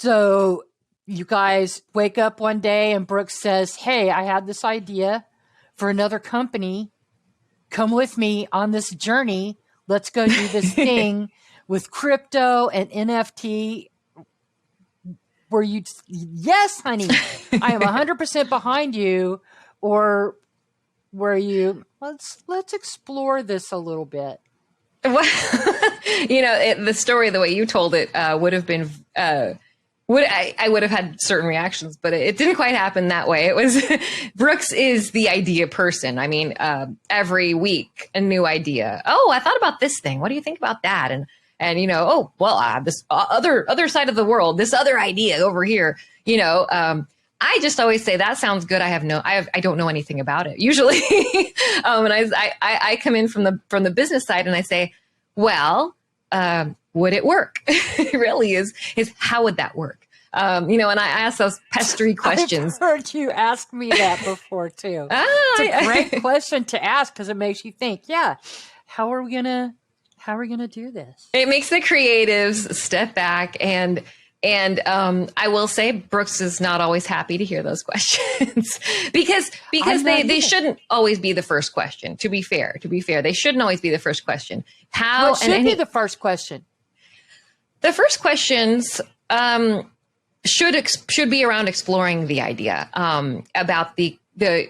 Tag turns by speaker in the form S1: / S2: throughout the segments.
S1: So you guys wake up one day and Brooks says, hey, I had this idea for another company. Come with me on this journey. Let's go do this thing with crypto and NFT. Were you, yes, honey, I am 100% behind you. Or were you, let's explore this a little bit?
S2: Well, the story, the way you told it, would have been, I would have had certain reactions, but it didn't quite happen that way. It was Brooks is the idea person. I mean, every week a new idea. Oh, I thought about this thing. What do you think about that? And oh, well, I have this other side of the world, this other idea over here. I just always say that sounds good. I don't know anything about it usually. And I come in from the business side and I say, well, would it work? It really is how would that work? And I ask those pestery questions.
S1: I've heard you ask me that before too. It's a great question to ask because it makes you think, yeah, how are we gonna do this?
S2: It makes the creatives step back and I will say Brooks is not always happy to hear those questions because they shouldn't always be the first question. To be fair, they shouldn't always be the first question.
S1: What should be the first question?
S2: The first questions should be around exploring the idea, about the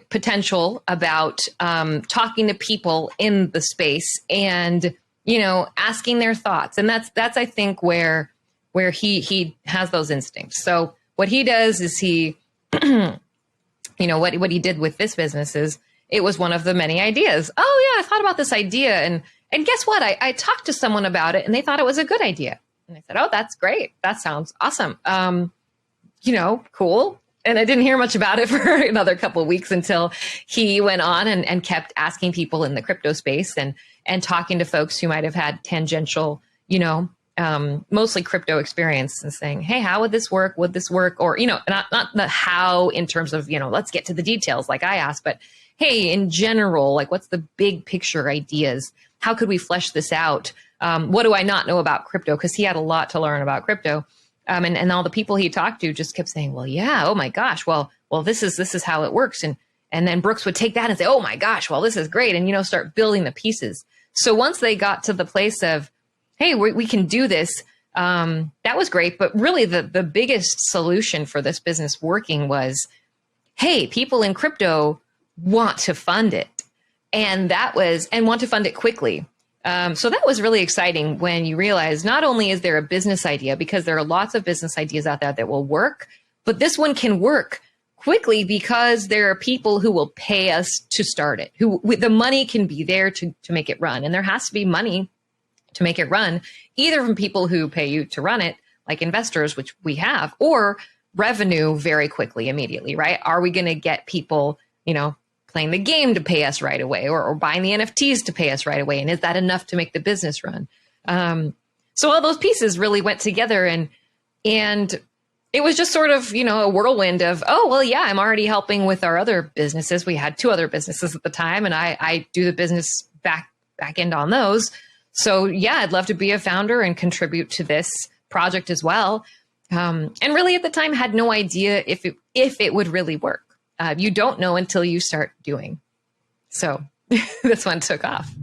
S2: potential, about talking to people in the space, and asking their thoughts. And that's I think where he has those instincts. So what he does is he, what he did with this business is it was one of the many ideas. Oh yeah, I thought about this idea, and guess what? I talked to someone about it, and they thought it was a good idea. And I said, oh, that's great. That sounds awesome. Cool. And I didn't hear much about it for another couple of weeks until he went on and kept asking people in the crypto space and talking to folks who might have had tangential, mostly crypto experience, and saying, hey, how would this work? Would this work? Or, not the how in terms of, let's get to the details like I asked, but hey, in general, like what's the big picture ideas? How could we flesh this out? What do I not know about crypto? Because he had a lot to learn about crypto. And all the people he talked to just kept saying, well, yeah, oh my gosh, well, this is how it works. And then Brooks would take that and say, oh my gosh, well, this is great. And, start building the pieces. So once they got to the place of, hey, we can do this, that was great. But really the biggest solution for this business working was, hey, people in crypto want to fund it. And want to fund it quickly. So that was really exciting when you realize not only is there a business idea, because there are lots of business ideas out there that will work, but this one can work quickly because there are people who will pay us to start it, the money can be there to make it run. And there has to be money to make it run, either from people who pay you to run it, like investors, which we have, or revenue very quickly, immediately, right? Are we going to get people, playing the game to pay us right away, or buying the NFTs to pay us right away? And is that enough to make the business run? So all those pieces really went together, and it was just sort of, a whirlwind of, oh, well, yeah, I'm already helping with our other businesses. We had 2 other businesses at the time, and I do the business back end on those. So yeah, I'd love to be a founder and contribute to this project as well. And really at the time had no idea if it would really work. You don't know until you start doing. So this one took off.